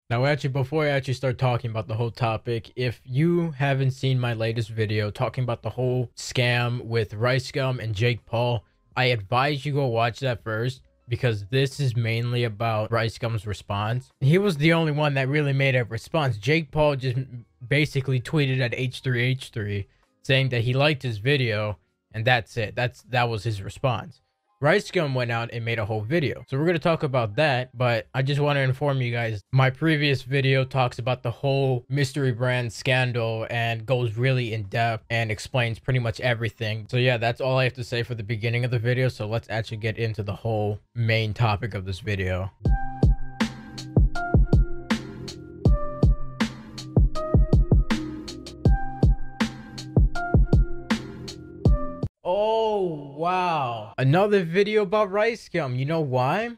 Now, actually, before I actually start talking about the whole topic, if you haven't seen my latest video talking about the whole scam with RiceGum and Jake Paul, I advise you go watch that first because this is mainly about RiceGum's response. He was the only one that really made a response. Jake Paul just basically tweeted at H3H3 saying that he liked his video, and that's it. That was his response. RiceGum went out and made a whole video. So we're going to talk about that, but I just want to inform you guys, my previous video talks about the whole mystery brand scandal and goes really in depth and explains pretty much everything. So yeah, that's all I have to say for the beginning of the video. So let's actually get into the whole main topic of this video. Oh, wow. Another video about RiceGum. You know why?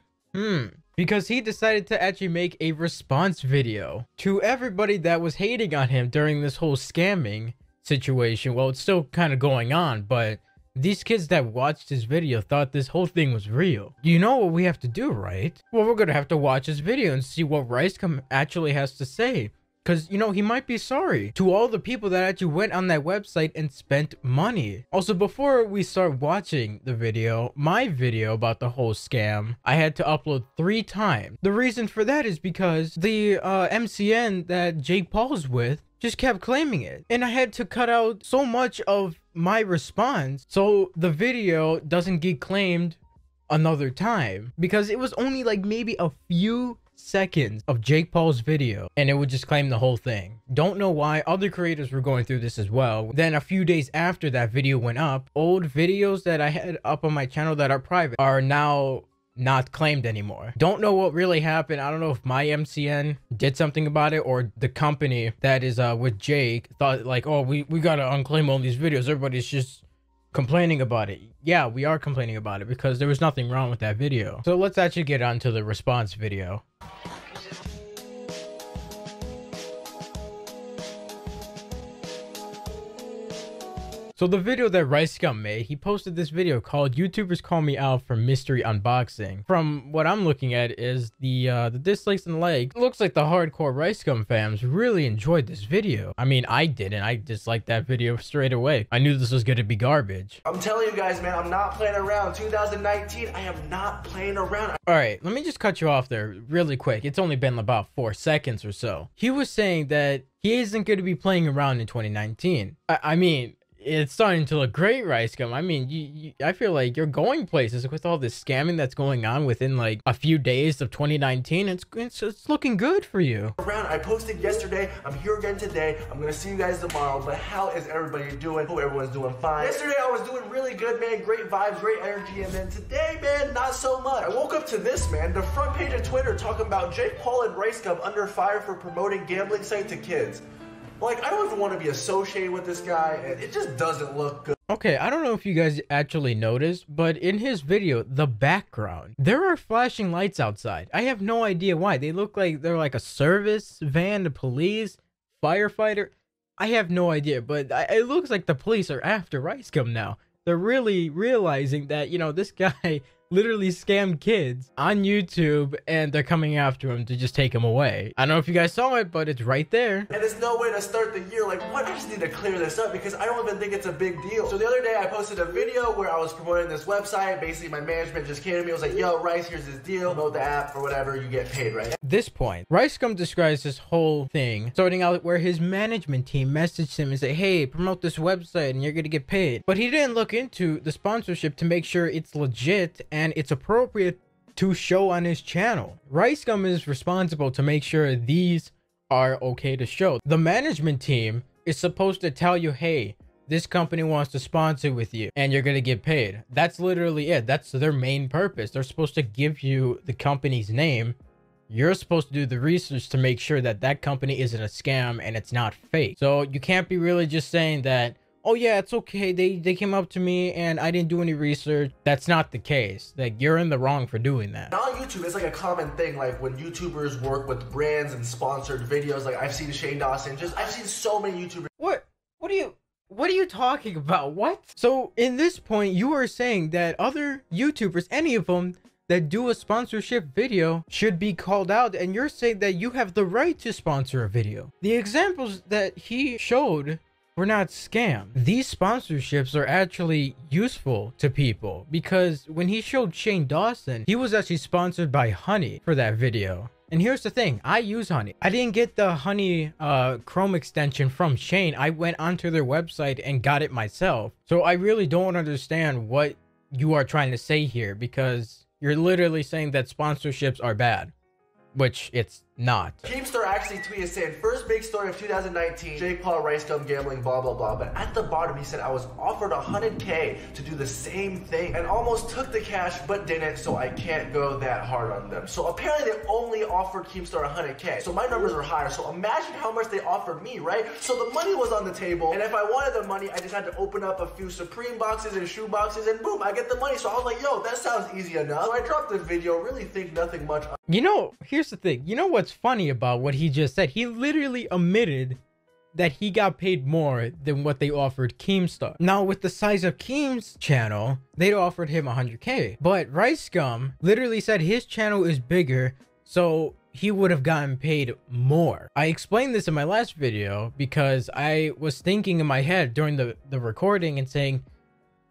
Because he decided to actually make a response video to everybody that was hating on him during this whole scamming situation. Well, it's still kind of going on, but these kids that watched his video thought this whole thing was real. You know what we have to do, right? Well, we're gonna have to watch his video and see what RiceGum actually has to say. Because, you know, he might be sorry to all the people that actually went on that website and spent money. Also, before we start watching the video, my video about the whole scam, I had to upload 3 times. The reason for that is because the MCN that Jake Paul's with just kept claiming it. And I had to cut out so much of my response so the video doesn't get claimed another time. Because it was only like maybe a few seconds of Jake Paul's video and it would just claim the whole thing. Don't know why. Other creators were going through this as well. Then a few days after that video went up, old videos that I had up on my channel that are private are now not claimed anymore. Don't know what really happened. I don't know if my MCN did something about it or the company that is with Jake thought like, oh, we gotta unclaim all these videos. Everybody's just complaining about it. Yeah, we are complaining about it because there was nothing wrong with that video. So let's actually get on to the response video. So the video that RiceGum made, he posted this video called "YouTubers Call Me Out for Mystery Unboxing." From what I'm looking at is the dislikes and likes. It looks like the hardcore RiceGum fans really enjoyed this video. I mean, I didn't. I disliked that video straight away. I knew this was going to be garbage. I'm telling you guys, man, I'm not playing around. 2019, I am not playing around. All right, let me just cut you off there really quick. It's only been about 4 seconds or so. He was saying that he isn't going to be playing around in 2019. I mean, it's starting to look great, RiceGum. I mean, I feel like you're going places with all this scamming that's going on within like a few days of 2019. It's looking good for you. I posted yesterday. I'm here again today. I'm gonna see you guys tomorrow. But how is everybody doing? Hope everyone's doing fine. Yesterday I was doing really good, man. Great vibes, great energy. And then today, man, not so much. I woke up to this, man. The front page of Twitter talking about Jake Paul and RiceGum under fire for promoting gambling site to kids. Like, I don't even want to be associated with this guy, and it just doesn't look good. Okay, I don't know if you guys actually noticed, but in his video, the background, there are flashing lights outside. I have no idea why. They look like they're like a service van, the police, firefighter. I have no idea, but it looks like the police are after RiceGum now. They're really realizing that, you know, this guy literally scammed kids on YouTube and they're coming after him to just take him away. I don't know if you guys saw it, but it's right there. And there's no way to start the year like, what? I just need to clear this up because I don't even think it's a big deal. So the other day I posted a video where I was promoting this website. Basically my management just came to me. It was like, yo, Rice, here's this deal. Promote the app or whatever, you get paid, right? At this point, RiceGum describes this whole thing starting out where his management team messaged him and said, hey, promote this website and you're gonna get paid. But he didn't look into the sponsorship to make sure it's legit and it's appropriate to show on his channel. RiceGum is responsible to make sure these are okay to show. The management team is supposed to tell you, hey, this company wants to sponsor with you and you're gonna get paid. That's literally it. That's their main purpose. They're supposed to give you the company's name. You're supposed to do the research to make sure that that company isn't a scam and it's not fake. So you can't be really just saying that, oh yeah, it's okay, they came up to me and I didn't do any research. That's not the case. Like, you're in the wrong for doing that. On YouTube, it's like a common thing, like when YouTubers work with brands and sponsored videos. Like I've seen Shane Dawson, I've seen so many YouTubers. What are you talking about? What? So in this point, you are saying that other YouTubers, any of them, that do a sponsorship video should be called out, and you're saying that you have the right to sponsor a video. The examples that he showed were not scam. These sponsorships are actually useful to people, because when he showed Shane Dawson, he was actually sponsored by Honey for that video. And here's the thing, I use Honey. I didn't get the Honey Chrome extension from Shane. I went onto their website and got it myself. So I really don't understand what you are trying to say here, because you're literally saying that sponsorships are bad, which it's not. Keemstar actually tweeted saying, first big story of 2019, Jake Paul, RiceGum, gambling, blah, blah, blah. But at the bottom, he said, I was offered 100K to do the same thing and almost took the cash, but didn't, so I can't go that hard on them. So apparently they only offered Keemstar 100K. So my numbers are higher. So imagine how much they offered me, right? So the money was on the table. And if I wanted the money, I just had to open up a few Supreme boxes and shoe boxes and boom, I get the money. So I was like, yo, that sounds easy enough. So I dropped the video, really think nothing much. You know, here's the thing. You know what's funny about what he just said? He literally admitted that he got paid more than what they offered Keemstar. Now, with the size of Keem's channel, they offered him 100K. But RiceGum literally said his channel is bigger, so he would have gotten paid more. I explained this in my last video because I was thinking in my head during the recording and saying,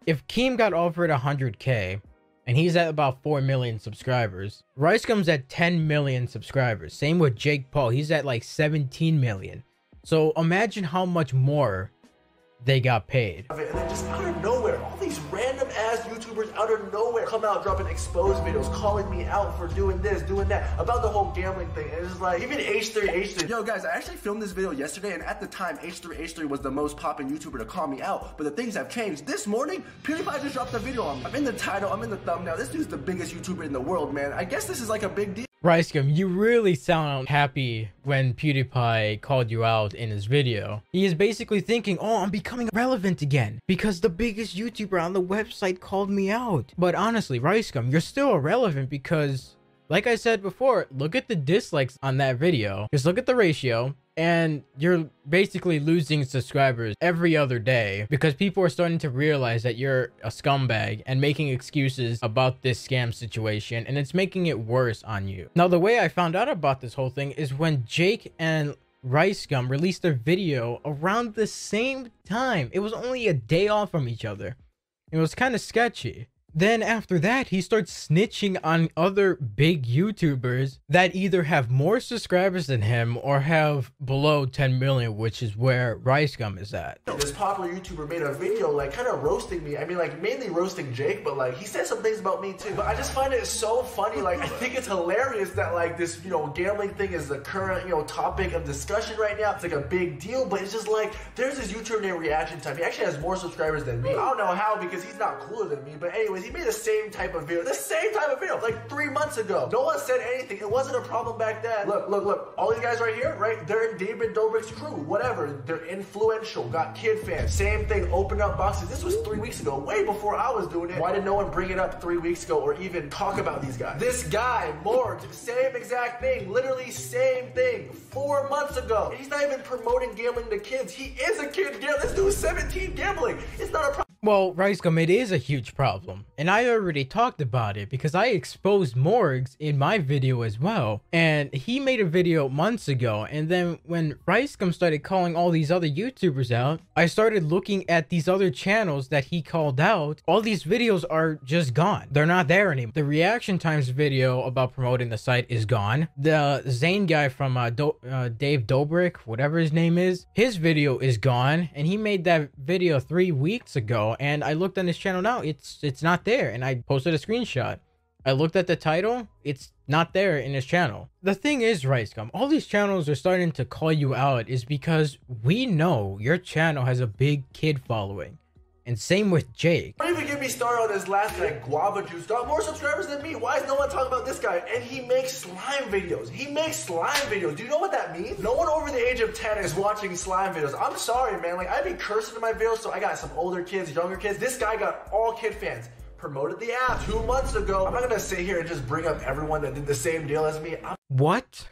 if Keem got offered 100K, and he's at about 4 million subscribers, RiceGum's at 10 million subscribers. Same with Jake Paul. He's at like 17 million. So imagine how much more they got paid. And then just out of nowhere, all these random ass YouTubers out of nowhere come out dropping exposed videos, calling me out for doing this, doing that, about the whole gambling thing. And it's just like, even H3. Yo guys, I actually filmed this video yesterday, and at the time, H3 was the most popping YouTuber to call me out. But the things have changed. This morning, PewDiePie just dropped a video on me. I'm in the title, I'm in the thumbnail. This dude's the biggest YouTuber in the world, man. I guess this is like a big deal. RiceGum, you really sound happy when PewDiePie called you out in his video. He is basically thinking, oh, I'm becoming relevant again because the biggest YouTuber on the website called me out. But honestly, RiceGum, you're still irrelevant because, like I said before, look at the dislikes on that video. Just look at the ratio. And you're basically losing subscribers every other day because people are starting to realize that you're a scumbag and making excuses about this scam situation, and it's making it worse on you. Now, the way I found out about this whole thing is when Jake and RiceGum released their video around the same time. It was only a day off from each other. It was kind of sketchy. Then after that, he starts snitching on other big YouTubers that either have more subscribers than him or have below 10 million, which is where RiceGum is at. This popular YouTuber made a video like kind of roasting me. I mean, like mainly roasting Jake, but like he said some things about me too. But I just find it so funny. Like I think it's hilarious that like this, you know, gambling thing is the current, you know, topic of discussion right now. It's like a big deal, but it's just like there's this YouTuber named Reaction Time. He actually has more subscribers than me. I don't know how because he's not cooler than me, but anyways, he made the same type of video, like 3 months ago. No one said anything. It wasn't a problem back then. Look. All these guys right here, right? They're in David Dobrik's crew. Whatever. They're influential. Got kid fans. Same thing. Open up boxes. This was 3 weeks ago. Way before I was doing it. Why did no one bring it up 3 weeks ago or even talk about these guys? This guy, Morg, same exact thing. Literally same thing. 4 months ago. And he's not even promoting gambling to kids. He is a kid gambling. This dude's 17 gambling. It's not a problem. Well, RiceGum, it is a huge problem, and I already talked about it because I exposed Morgs in my video as well, and he made a video months ago, and then when RiceGum started calling all these other YouTubers out, I started looking at these other channels that he called out. All these videos are just gone. They're not there anymore. The Reaction Times video about promoting the site is gone. The Zane guy from Dave Dobrik, whatever his name is, his video is gone, and he made that video 3 weeks ago. And I looked on his channel now, it's not there, and I posted a screenshot. I looked at the title, it's not there in his channel. The thing is, RiceGum, all these channels are starting to call you out is because we know your channel has a big kid following. And same with Jake. Don't even get me started on this last guy, Guava Juice. Got more subscribers than me. Why is no one talking about this guy? And he makes slime videos. Do you know what that means? No one over the age of 10 is watching slime videos. I'm sorry, man. Like, I'd be cursing in my videos, so I got some older kids, younger kids. This guy got all kid fans. Promoted the app 2 months ago. I'm not gonna sit here and just bring up everyone that did the same deal as me. What?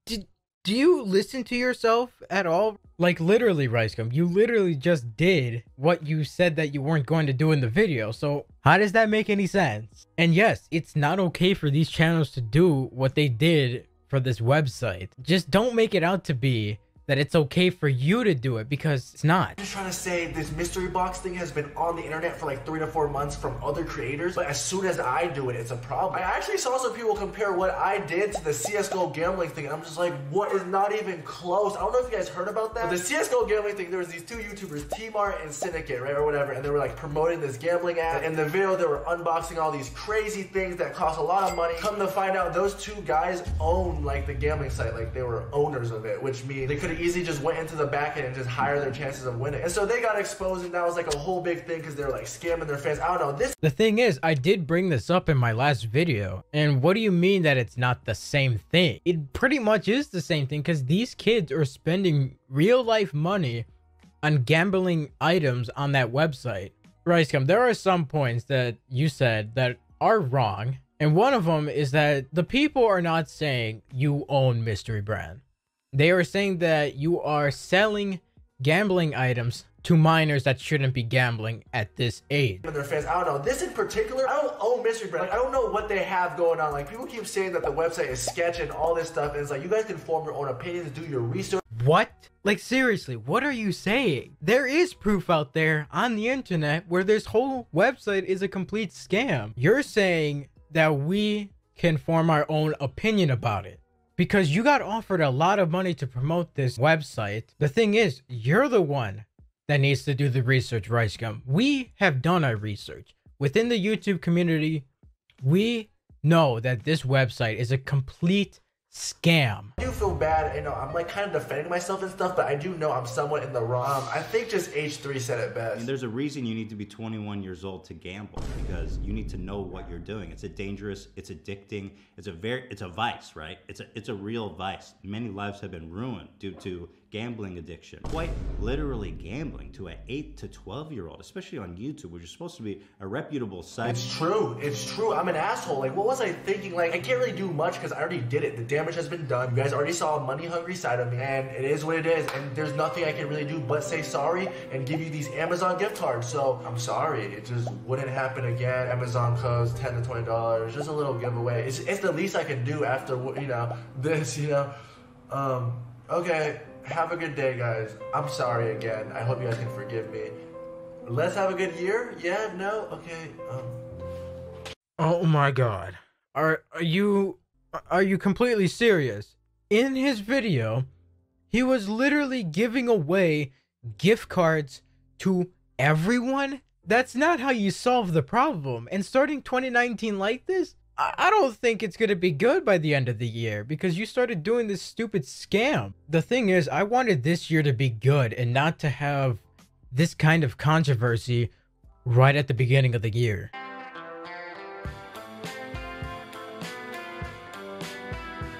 Do you listen to yourself at all? Like literally, RiceGum, you literally just did what you said that you weren't going to do in the video. So how does that make any sense? And yes, it's not okay for these channels to do what they did for this website. Just don't make it out to be that it's okay for you to do it, because it's not. I'm just trying to say this mystery box thing has been on the internet for like 3 to 4 months from other creators, but as soon as I do it, it's a problem. I actually saw some people compare what I did to the CSGO gambling thing, and I'm just like, what is not even close? I don't know if you guys heard about that. But the CSGO gambling thing, there was these 2 YouTubers, T-Mart and Syndicate, right, or whatever, and they were like promoting this gambling app. In the video, they were unboxing all these crazy things that cost a lot of money. Come to find out, those 2 guys own like the gambling site, like they were owners of it, which means they could easily just went into the back end and just higher their chances of winning. And so they got exposed, and that was like a whole big thing because they're like scamming their fans. I don't know. The thing is, I did bring this up in my last video. And what do you mean that it's not the same thing? It pretty much is the same thing, because these kids are spending real life money on gambling items on that website. RiceGum, there are some points that you said that are wrong. And one of them is that the people are not saying you own Mystery Brand. They are saying that you are selling gambling items to minors that shouldn't be gambling at this age. And their fans, I don't know. This in particular, I don't own Mystery Brand. Like, I don't know what they have going on. Like, people keep saying that the website is sketch and all this stuff, and it's like, you guys can form your own opinions, do your research. What? Like, seriously, what are you saying? There is proof out there on the internet where this whole website is a complete scam. You're saying that we can form our own opinion about it because you got offered a lot of money to promote this website. The thing is, you're the one that needs to do the research, RiceGum. We have done our research. Within the YouTube community, we know that this website is a complete scam. I do feel bad, you know, I'm like kind of defending myself and stuff, but I do know I'm somewhat in the wrong. I think just H3 said it best. I mean, there's a reason you need to be 21 years old to gamble, because you need to know what you're doing. It's a dangerous, it's addicting, it's a vice, right? It's a real vice. Many lives have been ruined due to gambling addiction. Quite literally gambling to an 8 to 12-year-old, especially on YouTube, which is supposed to be a reputable site. It's true. I'm an asshole. Like, what was I thinking? Like, I can't really do much because I already did it. The damage has been done. You guys already saw a money-hungry side of me, and it is what it is. And there's nothing I can really do but say sorry and give you these Amazon gift cards. So I'm sorry. It just wouldn't happen again. Amazon codes $10 to $20. Just a little giveaway. It's the least I can do after, you know, this, you know. Okay. Have a good day, guys. I'm sorry again. I hope you guys can forgive me. Let's have a good year. Yeah, no, okay. Oh my god. Are you completely serious? In his video, he was literally giving away gift cards to everyone? That's not how you solve the problem. And starting 2019 like this, I don't think it's going to be good by the end of the year, because you started doing this stupid scam. The thing is, I wanted this year to be good and not to have this kind of controversy right at the beginning of the year.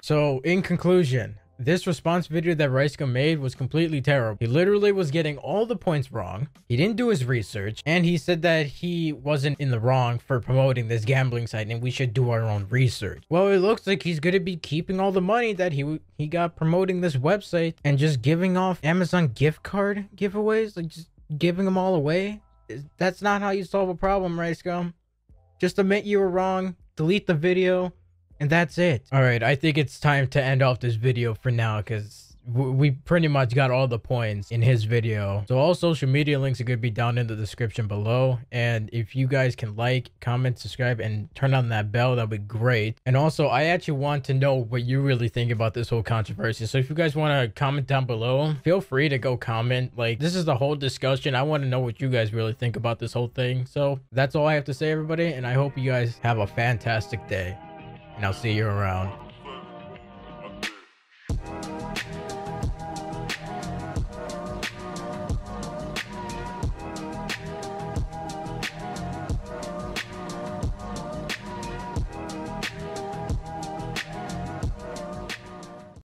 So, in conclusion, this response video that RiceGum made was completely terrible. He literally was getting all the points wrong. He didn't do his research, and he said that he wasn't in the wrong for promoting this gambling site and we should do our own research. Well, it looks like he's going to be keeping all the money that he got promoting this website and just giving off Amazon gift card giveaways, like just giving them all away. That's not how you solve a problem, RiceGum. Just admit you were wrong, delete the video, and that's it. All right, I think it's time to end off this video for now, because we pretty much got all the points in his video. So all social media links are going to be down in the description below. And if you guys can like, comment, subscribe, and turn on that bell, that'd be great. And also, I actually want to know what you really think about this whole controversy. So if you guys want to comment down below, feel free to go comment. Like, this is the whole discussion. I want to know what you guys really think about this whole thing. So that's all I have to say, everybody. And I hope you guys have a fantastic day. And I'll see you around.